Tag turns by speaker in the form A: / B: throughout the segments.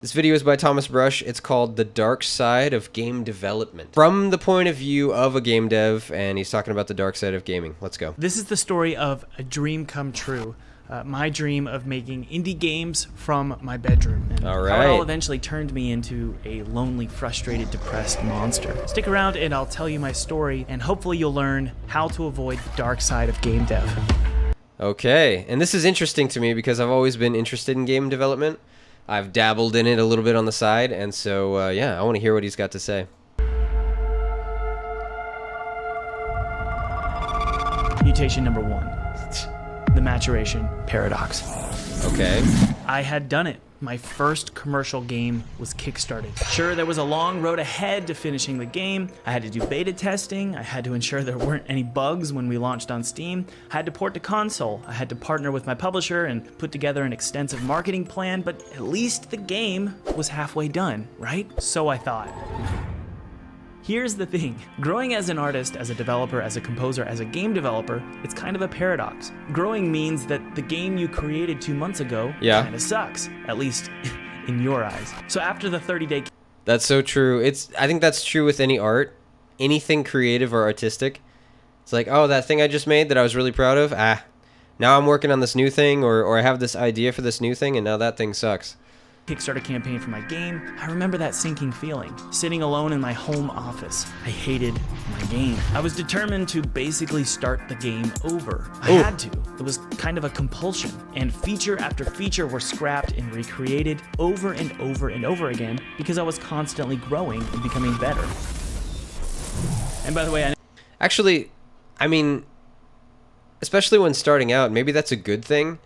A: This video is by Thomas Brush. It's called The Dark Side of Game Development. From the point of view of a game dev, and he's talking about the dark side of gaming. Let's go.
B: This is the story of a dream come true. My dream of making indie games from my bedroom. And
A: all
B: how it all
A: right.
B: eventually turned me into a lonely, frustrated, depressed monster. Stick around and I'll tell you my story, and hopefully you'll learn how to avoid the dark side of game dev.
A: Okay, and this is interesting to me because I've always been interested in game development. I've dabbled in it a little bit on the side, and so, yeah, I want to hear what he's got to say.
B: Mutation number 1. The maturation paradox.
A: Okay.
B: I had done it. My first commercial game was kickstarted. Sure, there was a long road ahead to finishing the game. I had to do beta testing. I had to ensure there weren't any bugs when we launched on Steam. I had to port to console. I had to partner with my publisher and put together an extensive marketing plan, but at least the game was halfway done, right? So I thought. Here's the thing, growing as an artist, as a developer, as a composer, as a game developer, it's kind of a paradox. Growing means that the game you created 2 months ago kind of sucks, at least in your eyes. So after the 30-day...
A: That's so true. I think that's true with any art, anything creative or artistic. It's like, oh, that thing I just made that I was really proud of, now I'm working on this new thing, or I have this idea for this new thing, and now that thing sucks.
B: Kickstarter campaign for my game. I remember that sinking feeling, sitting alone in my home office. I hated my game. I was determined to basically start the game over. I had to. It was kind of a compulsion. And feature after feature were scrapped and recreated over and over and over again because I was constantly growing and becoming better. And by the way,
A: Actually, I mean, especially when starting out, maybe that's a good thing.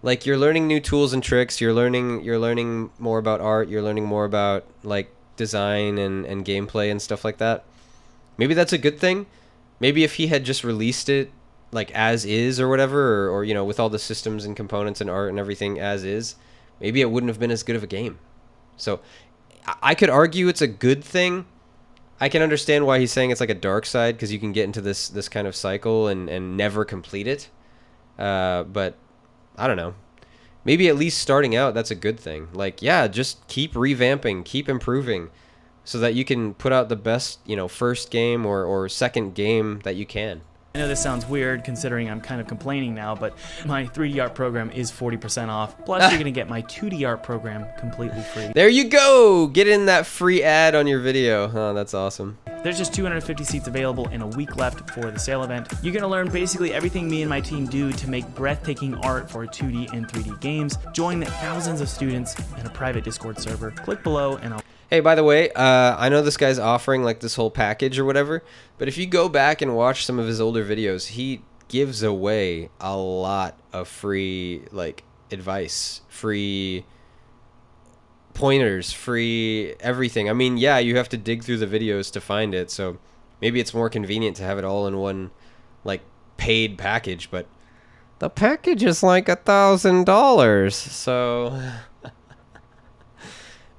A: Like, you're learning new tools and tricks, you're learning more about art, you're learning more about, like, design and gameplay and stuff like that. Maybe that's a good thing. Maybe if he had just released it, like, as is or whatever, or you know, with all the systems and components and art and everything as is, maybe it wouldn't have been as good of a game. So, I could argue it's a good thing. I can understand why he's saying it's like a dark side, because you can get into this kind of cycle and never complete it. But... I don't know. Maybe at least starting out, that's a good thing. Like, yeah, just keep revamping, keep improving, so that you can put out the best, you know, first game or second game that you can.
B: I know this sounds weird considering I'm kind of complaining now, but my 3D art program is 40% off. Plus, you're going to get my 2D art program completely free.
A: There you go! Get in that free ad on your video. Oh, that's awesome.
B: There's just 250 seats available and a week left for the sale event. You're going to learn basically everything me and my team do to make breathtaking art for 2D and 3D games. Join the thousands of students in a private Discord server. Click below and I'll...
A: Hey, by the way, I know this guy's offering like this whole package or whatever, but if you go back and watch some of his older videos, he gives away a lot of free, like, advice, free pointers, free everything. I mean, yeah, you have to dig through the videos to find it, so maybe it's more convenient to have it all in one, like, paid package, but the package is like $1,000, so...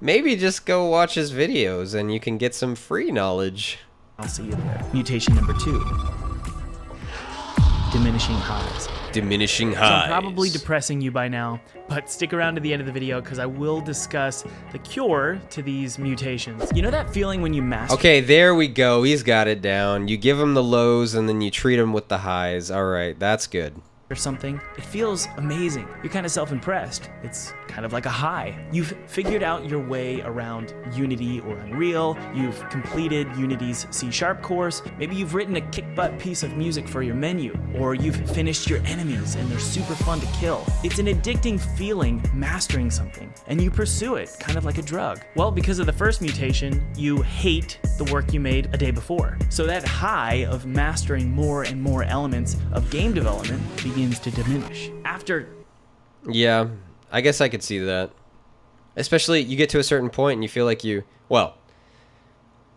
A: Maybe just go watch his videos and you can get some free knowledge.
B: I'll see you there. Mutation number 2. Diminishing highs.
A: Diminishing
B: So
A: highs.
B: I'm probably depressing you by now, but stick around to the end of the video because I will discuss the cure to these mutations. You know that feeling when you master...
A: Okay, there we go. He's got it down. You give him the lows and then you treat him with the highs. All right, that's good.
B: Or something, it feels amazing. You're kind of self-impressed. It's kind of like a high. You've figured out your way around Unity or Unreal. You've completed Unity's C# course. Maybe you've written a kick-butt piece of music for your menu, or you've finished your enemies and they're super fun to kill. It's an addicting feeling mastering something, and you pursue it, kind of like a drug. Well, because of the first mutation, you hate the work you made a day before. So that high of mastering more and more elements of game development begins to diminish.
A: Yeah, I guess I could see that. Especially, you get to a certain point and you feel like well,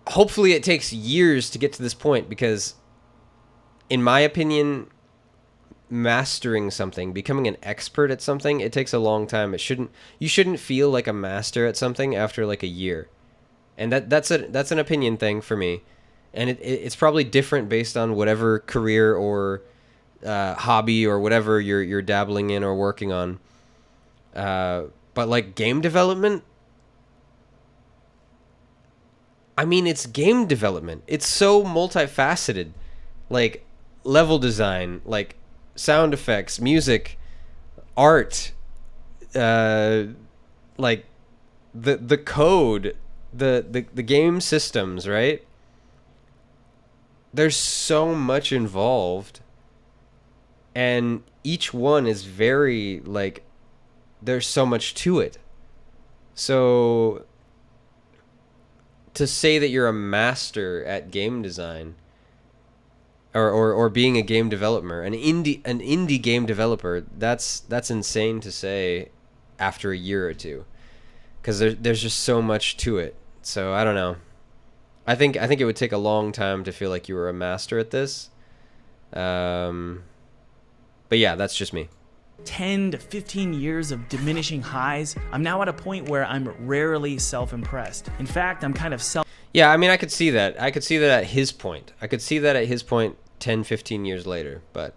A: hopefully it takes years to get to this point because, in my opinion, mastering something, becoming an expert at something, it takes a long time. You shouldn't feel like a master at something after like a year. And that's an opinion thing for me. And it's probably different based on whatever career or hobby or whatever you're dabbling in or working on. But like game development, I mean, it's game development. It's so multifaceted. Like level design, like sound effects, music, art, uh, like the code, the game systems, right? There's so much involved, and each one is very like there's so much to it. So to say that you're a master at game design or being a game developer, an indie game developer, that's insane to say after a year or two, because there's just so much to it. So I don't know. I think it would take a long time to feel like you were a master at this. But yeah, that's just me.
B: 10 to 15 years of diminishing highs, I'm now at a point where I'm rarely self-impressed. In fact, I'm kind of
A: Yeah, I mean, I could see that. I could see that at his point. 10, 15 years later. But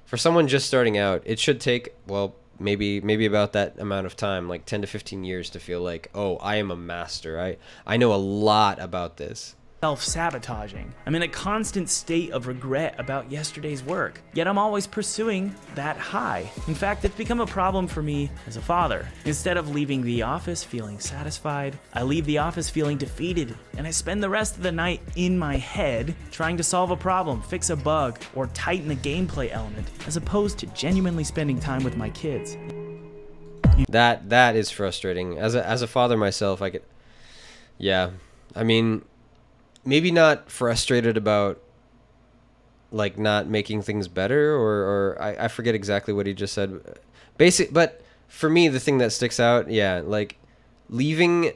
A: for someone just starting out, it should take, well, maybe about that amount of time, like 10 to 15 years to feel like, oh, I am a master. I know a lot about this.
B: self-sabotaging. I'm in a constant state of regret about yesterday's work, yet I'm always pursuing that high. In fact, it's become a problem for me as a father. Instead of leaving the office feeling satisfied, I leave the office feeling defeated, and I spend the rest of the night in my head trying to solve a problem, fix a bug, or tighten a gameplay element, as opposed to genuinely spending time with my kids.
A: That is frustrating. As a father myself, I could, yeah. I mean, maybe not frustrated about like not making things better, or I forget exactly what he just said. But for me, the thing that sticks out, yeah, like leaving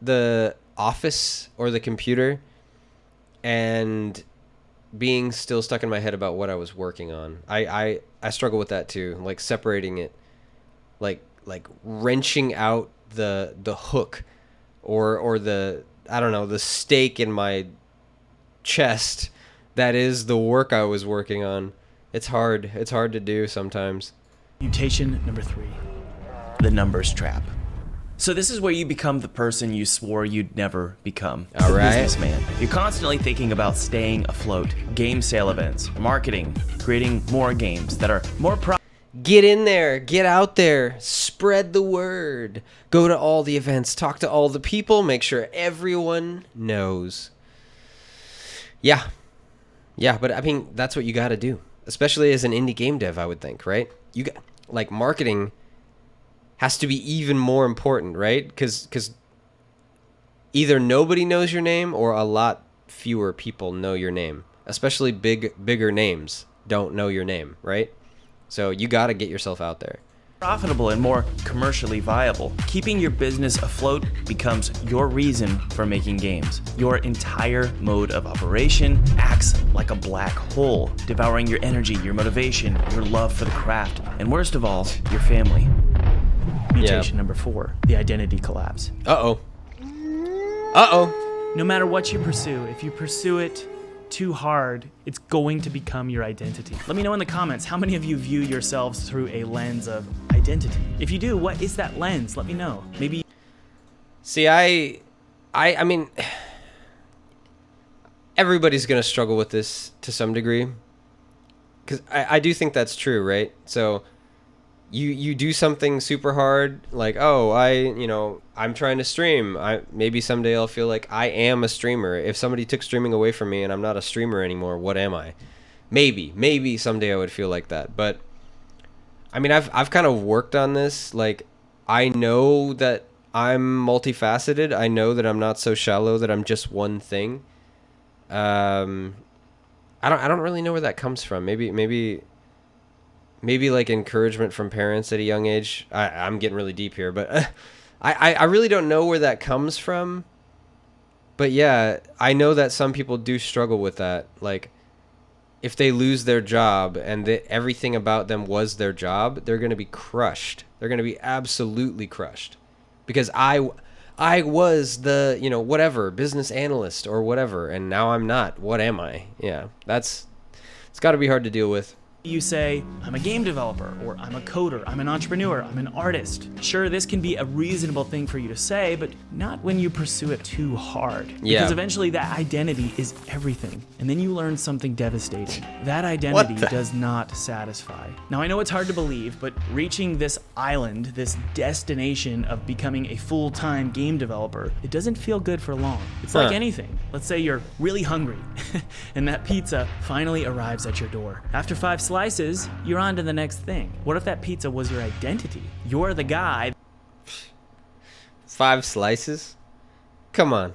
A: the office or the computer and being still stuck in my head about what I was working on. I struggle with that too, like separating it, like wrenching out the hook or the, I don't know, the stake in my chest that is the work I was working on. It's hard to do sometimes.
B: Mutation number 3, the numbers trap.
C: So this is where you become the person you swore you'd never become.
A: All
C: the
A: right.
C: businessman. You're constantly thinking about staying afloat, game sale events, marketing, creating more games that are more
A: Get in there, get out there, spread the word. Go to all the events, talk to all the people, make sure everyone knows. Yeah, but I mean, that's what you got to do, especially as an indie game dev, I would think, right? You got, like, marketing has to be even more important, right? Because either nobody knows your name or a lot fewer people know your name, especially bigger names don't know your name, right? So you got to get yourself out there.
C: profitable and more commercially viable. Keeping your business afloat becomes your reason for making games. Your entire mode of operation acts like a black hole, devouring your energy, your motivation, your love for the craft, and worst of all, your family.
B: Mutation number 4, the identity collapse.
A: Uh-oh.
B: No matter what you pursue, if you pursue it too hard, it's going to become your identity. Let me know in the comments, how many of you view yourselves through a lens of identity? If you do, what is that lens? Let me know. Maybe.
A: See, I mean, everybody's going to struggle with this to some degree. Because I do think that's true, right? So you do something super hard, like, oh, I'm trying to stream. Maybe someday I'll feel like I am a streamer. If somebody took streaming away from me and I'm not a streamer anymore, what am I? Maybe someday I would feel like that. But I mean, I've kind of worked on this. Like, I know that I'm multifaceted. I know that I'm not so shallow that I'm just one thing. I don't really know where that comes from. Maybe like encouragement from parents at a young age. I'm getting really deep here, but I really don't know where that comes from. But yeah, I know that some people do struggle with that. Like, if they lose their job and everything about them was their job, they're going to be crushed. They're going to be absolutely crushed. Because I was the, whatever, business analyst or whatever, and now I'm not. What am I? Yeah, it's got to be hard to deal with.
B: You say, I'm a game developer, or I'm a coder, I'm an entrepreneur, I'm an artist. Sure, this can be a reasonable thing for you to say, but not when you pursue it too hard.
A: Yeah.
B: Because eventually that identity is everything. And then you learn something devastating. That identity does not satisfy. Now, I know it's hard to believe, but reaching this island, this destination of becoming a full-time game developer, it doesn't feel good for long. It's like anything. Let's say you're really hungry, and that pizza finally arrives at your door. After 5 slices, you're on to the next thing. What if that pizza was your identity? You're the guy.
A: 5 slices? Come on.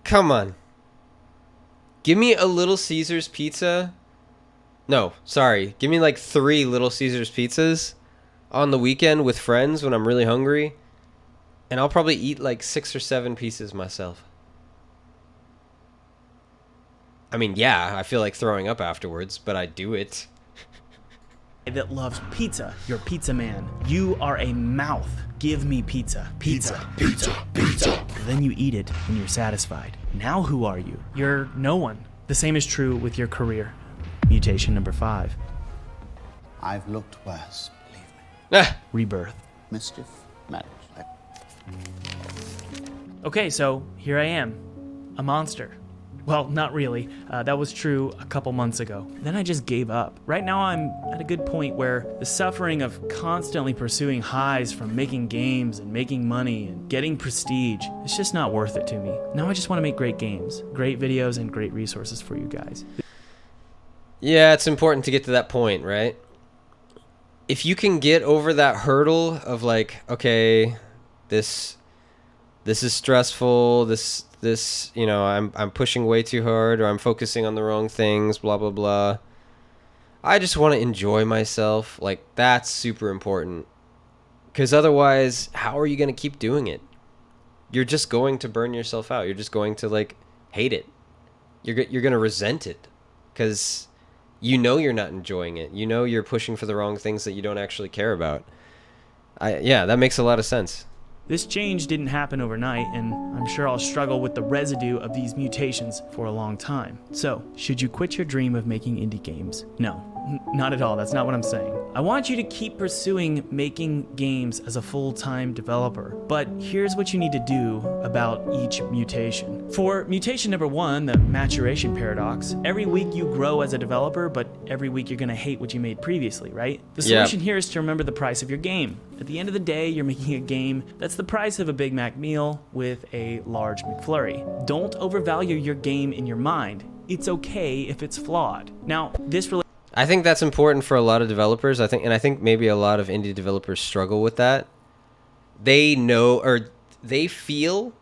A: Come on. Give me a Little Caesars pizza. No, sorry. Give me like 3 Little Caesars pizzas on the weekend with friends when I'm really hungry. And I'll probably eat like 6 or 7 pieces myself. I mean, yeah, I feel like throwing up afterwards, but I do it.
B: That loves pizza. You're pizza man. You are a mouth. Give me pizza. Pizza. Pizza. Pizza. Then you eat it and you're satisfied. Now who are you? You're no one. The same is true with your career. Mutation number 5.
D: I've looked worse, believe me.
B: Rebirth.
D: Mischief, marriage.
B: Okay, so here I am. A monster. Well, not really. That was true a couple months ago. Then I just gave up. Right now I'm at a good point where the suffering of constantly pursuing highs from making games and making money and getting prestige, it's just not worth it to me. Now I just want to make great games, great videos, and great resources for you guys.
A: Yeah, it's important to get to that point, right? If you can get over that hurdle of like, okay, this is stressful, this you know, I'm pushing way too hard, or I'm focusing on the wrong things, blah blah blah. I just want to enjoy myself. Like, that's super important, because otherwise, how are you going to keep doing it? You're just going to burn yourself out. You're just going to like hate it. You're going to resent it, because you know you're not enjoying it. You know you're pushing for the wrong things that you don't actually care about. Yeah, that makes a lot of sense.
B: This change didn't happen overnight, and I'm sure I'll struggle with the residue of these mutations for a long time. So, should you quit your dream of making indie games? No, not at all. That's not what I'm saying. I want you to keep pursuing making games as a full-time developer, but here's what you need to do about each mutation. For mutation number 1, the maturation paradox, every week you grow as a developer, but every week you're gonna hate what you made previously, right? The solution here is to remember the price of your game. At the end of the day, you're making a game that's the price of a Big Mac meal with a large McFlurry. Don't overvalue your game in your mind. It's okay if it's flawed. Now,
A: I think that's important for a lot of developers. I think maybe a lot of indie developers struggle with that. They know, or they feel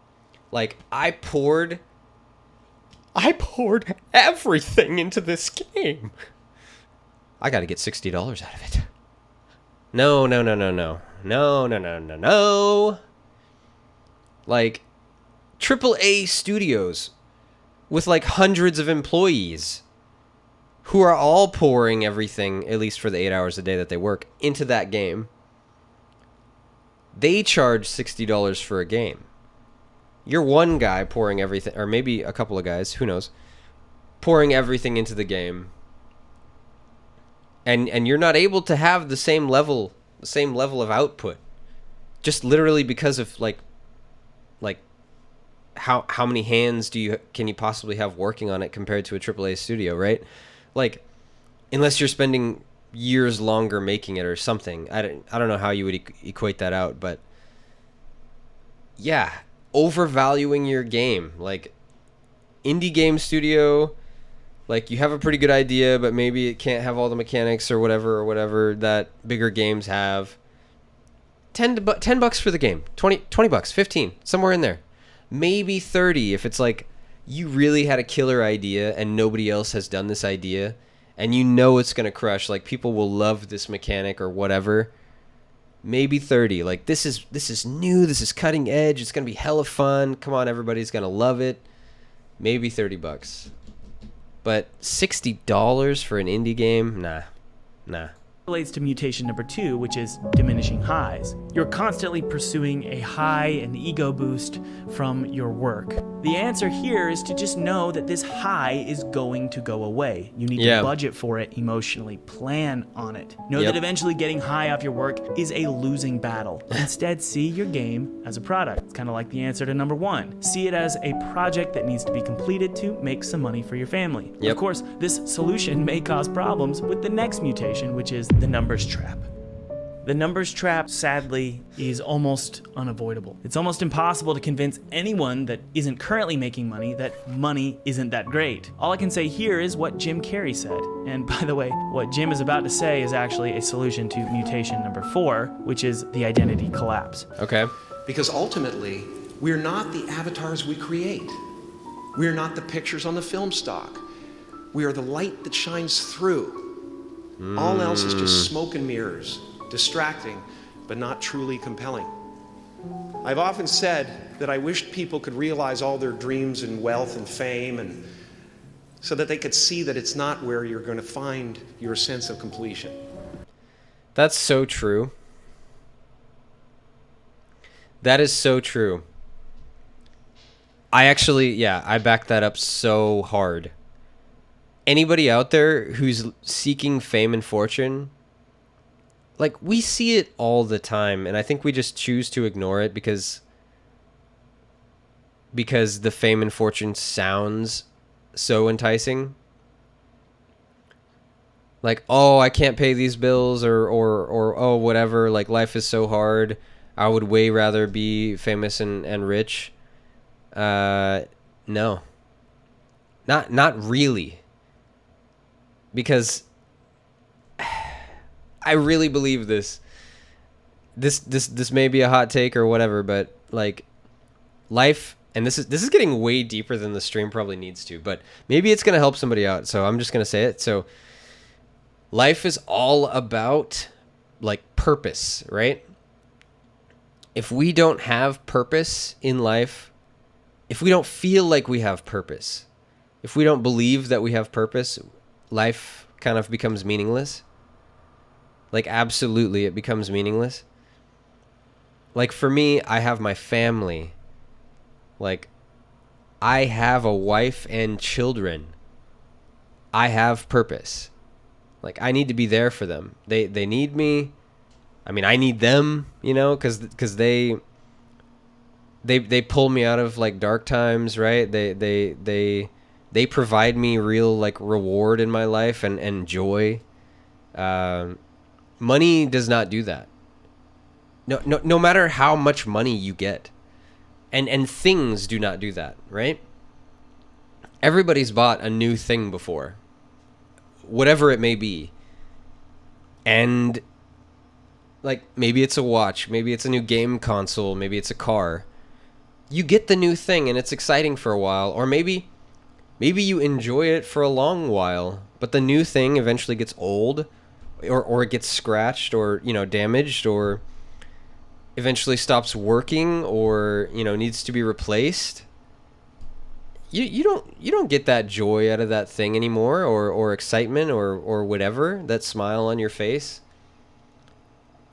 A: like I poured everything into this game. I got to get $60 out of it. No. Like, AAA studios with like hundreds of employees who are all pouring everything, at least for the 8 hours a day that they work, into that game. They charge $60 for a game. You're one guy pouring everything, or maybe a couple of guys, who knows, pouring everything into the game. And you're not able to have the same level of output, just literally because of like how many hands can you possibly have working on it compared to a AAA studio, right? Like, unless you're spending years longer making it or something. I don't know how you would equate that out, but yeah, overvaluing your game. Like, indie game studio, like, you have a pretty good idea, but maybe it can't have all the mechanics or whatever that bigger games have. $10 for the game. 20 bucks, 15, somewhere in there. Maybe 30 if it's like you really had a killer idea and nobody else has done this idea and you know it's going to crush, like people will love this mechanic or whatever. Maybe 30. Like, this is new, this is cutting edge, it's going to be hella fun. Come on, everybody's going to love it. Maybe 30 bucks. But $60 for an indie game? Nah.
B: Relates to mutation number 2, which is diminishing highs. You're constantly pursuing a high and ego boost from your work. The answer here is to just know that this high is going to go away. You need
A: Yeah.
B: to budget for it emotionally, plan on it. Know
A: Yep.
B: that eventually getting high off your work is a losing battle. Instead, see your game as a product. It's kind of like the answer to number 1. See it as a project that needs to be completed to make some money for your family.
A: Yep.
B: Of course, this solution may cause problems with the next mutation, which is the numbers trap. The numbers trap, sadly, is almost unavoidable. It's almost impossible to convince anyone that isn't currently making money that money isn't that great. All I can say here is what Jim Carrey said. And by the way, what Jim is about to say is actually a solution to mutation number 4, which is the identity collapse.
A: Okay.
E: Because ultimately, we're not the avatars we create. We're not the pictures on the film stock. We are the light that shines through. All else is just smoke and mirrors, distracting, but not truly compelling. I've often said that I wished people could realize all their dreams and wealth and fame, and so that they could see that it's not where you're going to find your sense of completion.
A: That's so true. That is so true. I back that up so hard. Anybody out there who's seeking fame and fortune, like, we see it all the time, and I think we just choose to ignore it because the fame and fortune sounds so enticing. Like, oh, I can't pay these bills, or oh, whatever, like, life is so hard. I would way rather be famous and rich. No. Not really. Because I really believe this. This may be a hot take or whatever, but like, life, and this is getting way deeper than the stream probably needs to, but maybe it's gonna help somebody out, so I'm just gonna say it. So life is all about like purpose, right? If we don't have purpose in life, if we don't feel like we have purpose, if we don't believe that we have purpose, life kind of becomes meaningless. Like, absolutely, it becomes meaningless. Like, for me, I have my family. Like, I have a wife and children. I have purpose. Like, I need to be there for them. They need me. I mean, I need them, you know, because they pull me out of like dark times, right? They provide me real like reward in my life and joy. Money does not do that. No matter how much money you get, and things do not do that, right? Everybody's bought a new thing before, whatever it may be, and like, maybe it's a watch, maybe it's a new game console, maybe it's a car. You get the new thing and it's exciting for a while, or maybe you enjoy it for a long while, but the new thing eventually gets old, or it gets scratched, or, you know, damaged, or eventually stops working, or, you know, needs to be replaced. You don't get that joy out of that thing anymore, or excitement, or whatever, that smile on your face.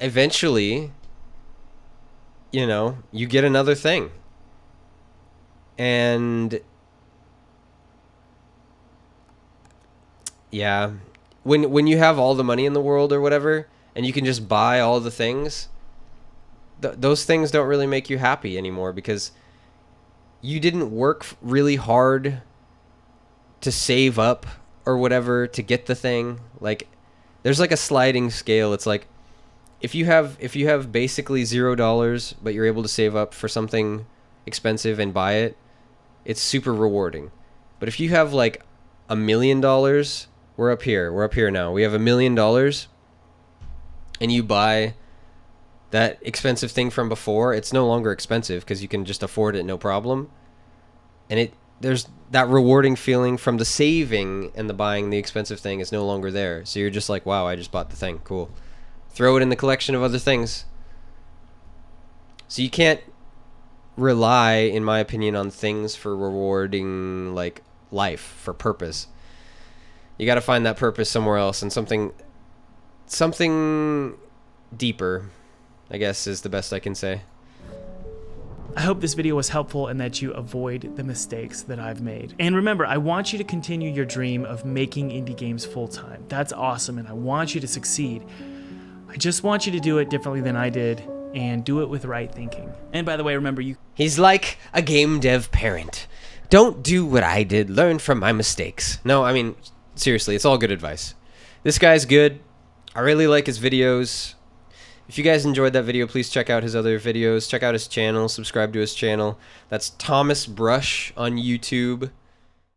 A: Eventually, you know, you get another thing. And yeah, when you have all the money in the world or whatever, and you can just buy all the things, those things don't really make you happy anymore, because you didn't work really hard to save up or whatever to get the thing. Like, there's like a sliding scale. It's like, if you have basically $0, but you're able to save up for something expensive and buy it, it's super rewarding. But if you have like $1 million, we're up here now. We have $1 million, and you buy that expensive thing from before, it's no longer expensive because you can just afford it, no problem. And there's that rewarding feeling from the saving, and the buying the expensive thing is no longer there. So you're just like, wow, I just bought the thing. Cool. Throw it in the collection of other things. So you can't rely, in my opinion, on things for rewarding like life, for purpose. You got to find that purpose somewhere else, and something deeper, I guess, is the best I can say.
B: I hope this video was helpful and that you avoid the mistakes that I've made. And remember, I want you to continue your dream of making indie games full-time. That's awesome, and I want you to succeed. I just want you to do it differently than I did and do it with right thinking. And by the way, remember,
A: He's like a game dev parent. Don't do what I did. Learn from my mistakes. No, I mean, seriously, it's all good advice. This guy's good. I really like his videos. If you guys enjoyed that video, please check out his other videos. Check out his channel. Subscribe to his channel. That's Thomas Brush on YouTube.